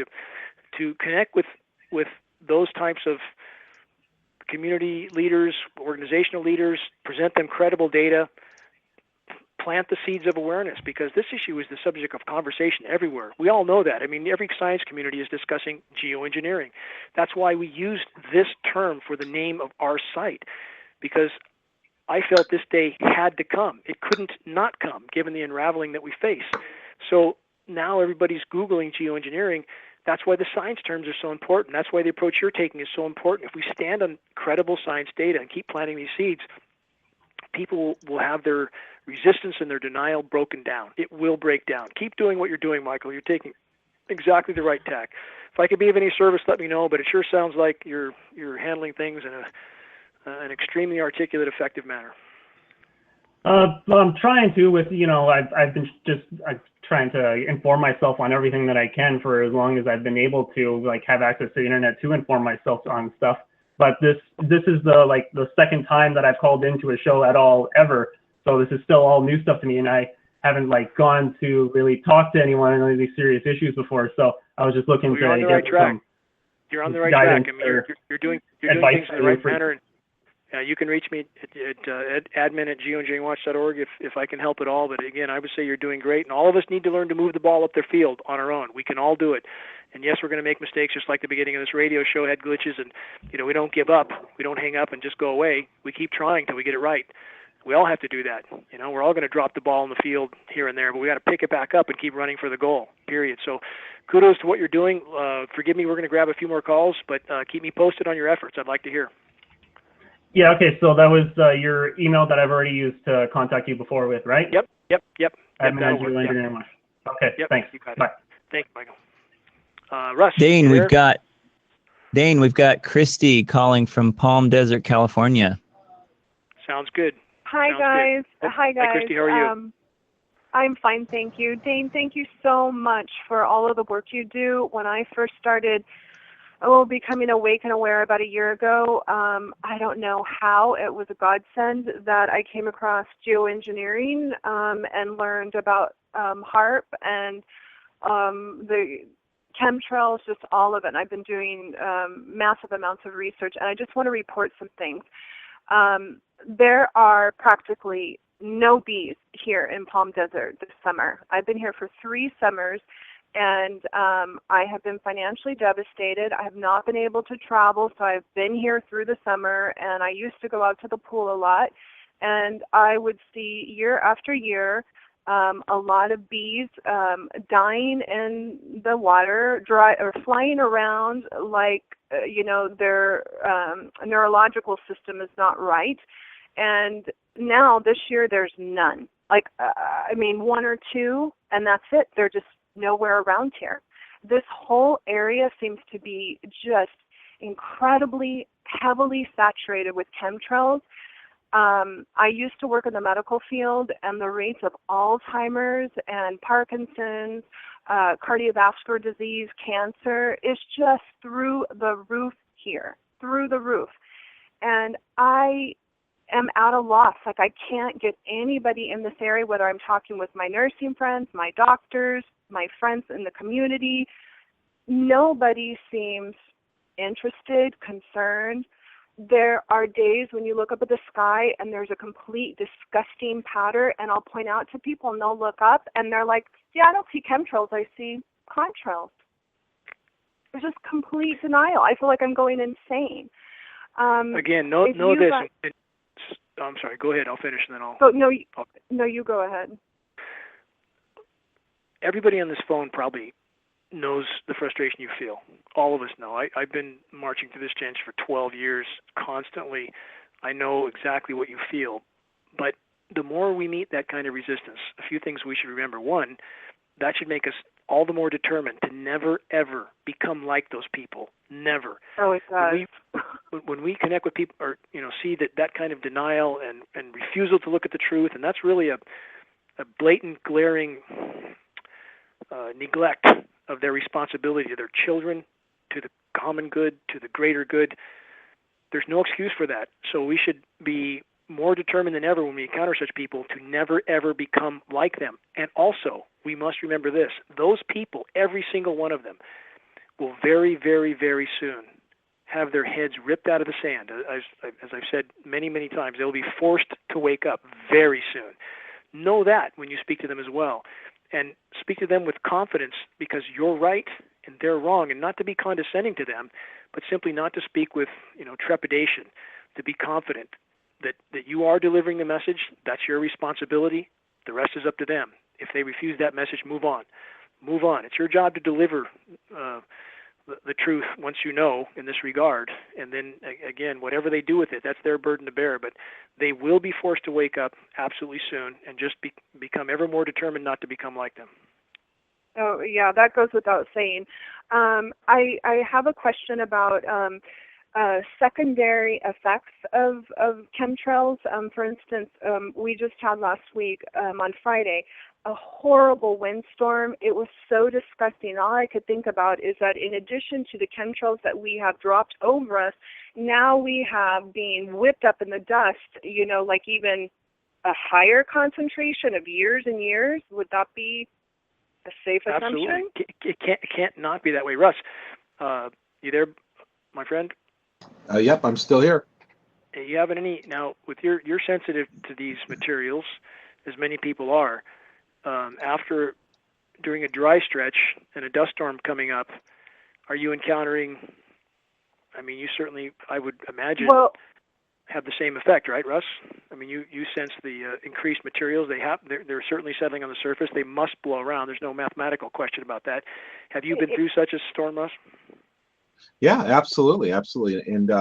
to connect with those types of community leaders, organizational leaders, present them credible data, plant the seeds of awareness, because this issue is the subject of conversation everywhere. We all know that. I mean, every science community is discussing geoengineering. That's why we used this term for the name of our site, because I felt this day had to come. It couldn't not come, given the unraveling that we face. So now everybody's Googling geoengineering. That's why the science terms are so important. That's why the approach you're taking is so important. If we stand on credible science data and keep planting these seeds, people will have their resistance and their denial broken down. It will break down. Keep doing what you're doing, Michael. You're taking exactly the right tack. If I could be of any service, let me know, but it sure sounds like you're handling things in an extremely articulate, effective manner. I'm trying to with, I've been trying to inform myself on everything that I can for as long as I've been able to, like, have access to the internet to inform myself on stuff. But this is the second time that I've called into a show at all ever. So this is still all new stuff to me, and I haven't gone to really talk to anyone on any of these serious issues before. So I was just looking to you're on the right track. You're on the right track. I mean, you're doing things in the right manner. And you can reach me at admin@geoengineeringwatch.org if I can help at all. But again, I would say you're doing great, and all of us need to learn to move the ball up their field on our own. We can all do it. And yes, we're going to make mistakes, just like the beginning of this radio show had glitches, and we don't give up. We don't hang up and just go away. We keep trying till we get it right. We all have to do that. We're all going to drop the ball in the field here and there, but we got to pick it back up and keep running for the goal, period. So kudos to what you're doing. Forgive me, we're going to grab a few more calls, but keep me posted on your efforts. I'd like to hear. Yeah, okay, so that was your email that I've already used to contact you before with, right? Yep. Admin@GeoEngineering. Okay, yep, thanks. Bye. Thank you, Michael. Russ. Dane, we've got Christy calling from Palm Desert, California. Sounds good. Hi, guys. Hi, Christy, how are you? I'm fine, thank you. Dane, thank you so much for all of the work you do. When I first started becoming awake and aware about a year ago, I don't know how, it was a godsend that I came across geoengineering and learned about HARP and the chemtrails, just all of it. And I've been doing massive amounts of research, and I just want to report some things. There are practically no bees here in Palm Desert this summer. I've been here for 3 summers, and I have been financially devastated. I have not been able to travel, so I've been here through the summer, and I used to go out to the pool a lot, and I would see year after year a lot of bees dying in the water, dry or flying around like their neurological system is not right. And now this year there's none. 1 or 2, and that's it. They're just nowhere around here. This whole area seems to be just incredibly heavily saturated with chemtrails. I used to work in the medical field, and the rates of Alzheimer's and Parkinson's, cardiovascular disease, cancer is just through the roof here, through the roof. And I am at a loss. I can't get anybody in this area, whether I'm talking with my nursing friends, my doctors, my friends in the community. Nobody seems interested, concerned. There are days when you look up at the sky and there's a complete disgusting pattern, and I'll point out to people and they'll look up and they're like, yeah, I don't see chemtrails, I see contrails. There's just complete denial. I feel like I'm going insane. Again, know this. I'm sorry, go ahead, I'll finish and then I'll... No, you go ahead. Everybody on this phone probably knows the frustration you feel. All of us know. I've been marching through this change for 12 years constantly. I know exactly what you feel. But the more we meet that kind of resistance, a few things we should remember. One, that should make us all the more determined to never, ever become like those people. Never. Oh, it does. When we connect with people, or see that kind of denial and refusal to look at the truth, and that's really a blatant, glaring neglect of their responsibility to their children, to the common good, to the greater good. There's no excuse for that. So we should be more determined than ever when we encounter such people to never, ever become like them. And also, we must remember this. Those people, every single one of them, will very, very, very soon have their heads ripped out of the sand. As I've said many, many times, they'll be forced to wake up very soon. Know that when you speak to them as well. And speak to them with confidence, because you're right and they're wrong, and not to be condescending to them, but simply not to speak with trepidation, to be confident that you are delivering the message. That's your responsibility. The rest is up to them. If they refuse that message, move on. move on. It's your job to deliver the truth once you know in this regard. And then, again, whatever they do with it, that's their burden to bear. But they will be forced to wake up absolutely soon and just become ever more determined not to become like them. Oh, yeah, that goes without saying. I have a question about secondary effects of chemtrails. For instance, we just had last week on Friday a horrible windstorm. It was so disgusting. All I could think about is that in addition to the chemtrails that we have dropped over us, now we have being whipped up in the dust, like even a higher concentration of years and years. Would that be a safe assumption? Absolutely. It can't not be that way. Russ, you there, my friend? Yep, I'm still here. You haven't any now with you're sensitive to these materials, as many people are. During a dry stretch and a dust storm coming up, are you encountering? I mean, you certainly, I would imagine, have the same effect, right, Russ? I mean, you sense the increased materials. They're certainly settling on the surface. They must blow around. There's no mathematical question about that. Have you been through such a storm, Russ? Yeah, absolutely. And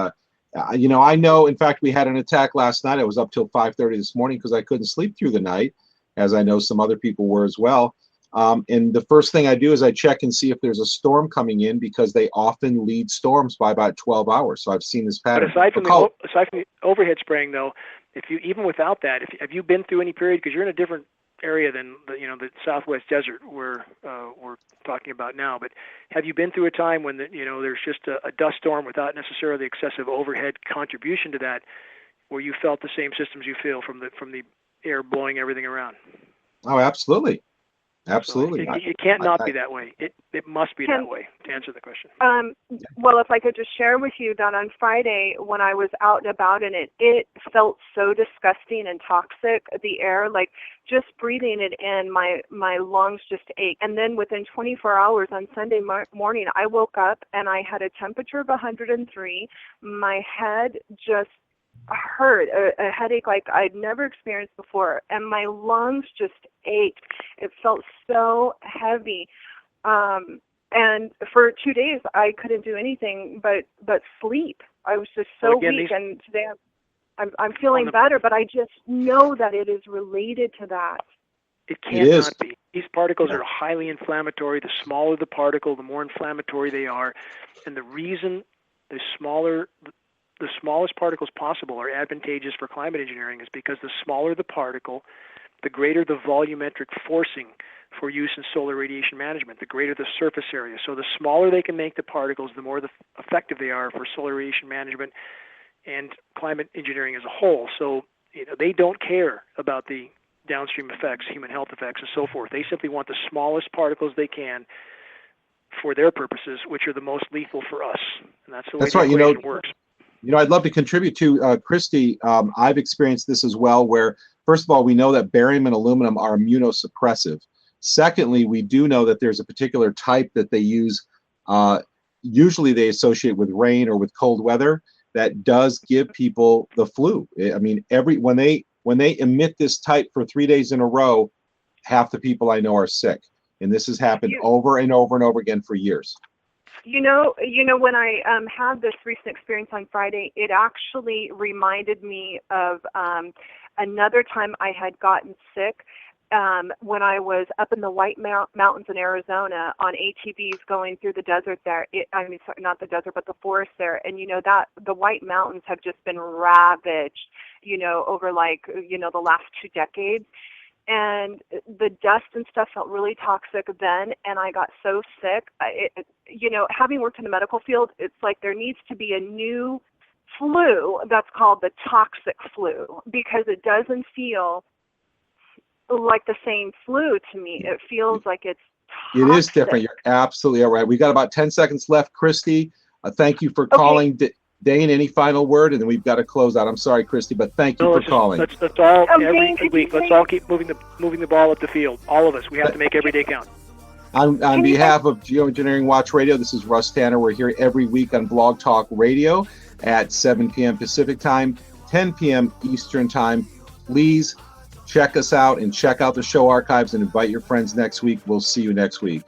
I know. In fact, we had an attack last night. I was up till 5:30 this morning because I couldn't sleep through the night, as I know some other people were as well. And the first thing I do is I check and see if there's a storm coming in, because they often lead storms by about 12 hours. So I've seen this pattern. But aside from the overhead spraying, though, even without that, have you been through any period, because you're in a different area than the Southwest Desert where we're talking about now, but have you been through a time when there's just a dust storm without necessarily excessive overhead contribution to that, where you felt the same systems you feel from the air blowing everything around? Oh, absolutely. Absolutely. So it can't not be that way. It must be that way, to answer the question. Well, if I could just share with you that on Friday when I was out and about in it felt so disgusting and toxic, the air, like just breathing it in, my lungs just ached. And then within 24 hours on Sunday morning, I woke up and I had a temperature of 103. My head just hurt, a headache like I'd never experienced before, and my lungs just ached. It felt so heavy, and for 2 days I couldn't do anything but sleep. I was just so weak, and today I'm feeling better, but I just know that it is related to that. It cannot be. These particles are highly inflammatory. The smaller the particle, the more inflammatory they are, and the reason the smallest particles possible are advantageous for climate engineering is because the smaller the particle, the greater the volumetric forcing for use in solar radiation management, the greater the surface area. So the smaller they can make the particles, the more effective they are for solar radiation management and climate engineering as a whole. So they don't care about the downstream effects, human health effects, and so forth. They simply want the smallest particles they can for their purposes, which are the most lethal for us. And that's the way the equation works. I'd love to contribute to Christy. I've experienced this as well, where, first of all, we know that barium and aluminum are immunosuppressive. Secondly, we do know that there's a particular type that they use, usually they associate with rain or with cold weather, that does give people the flu. I mean, when they emit this type for 3 days in a row, half the people I know are sick. And this has happened over and over and over again for years. When I had this recent experience on Friday, it actually reminded me of another time I had gotten sick when I was up in the White Mountains in Arizona on ATVs going through the desert there. Not the desert, but the forest there. And that the White Mountains have just been ravaged, over the last 2 decades. And the dust and stuff felt really toxic then, and I got so sick. Having worked in the medical field, it's like there needs to be a new flu that's called the toxic flu, because it doesn't feel like the same flu to me. It feels like it's toxic. It is different. You're absolutely all right. We got about 10 seconds left. Christy, thank you for calling. Dane, any final word? And then we've got to close out. I'm sorry, Christy, but thank you for calling. That's all. Every week, let's all keep moving the ball up the field. All of us. We have to make every day count. On behalf of GeoEngineering Watch Radio, this is Russ Tanner. We're here every week on Blog Talk Radio at 7 p.m. Pacific Time, 10 p.m. Eastern Time. Please check us out and check out the show archives and invite your friends next week. We'll see you next week.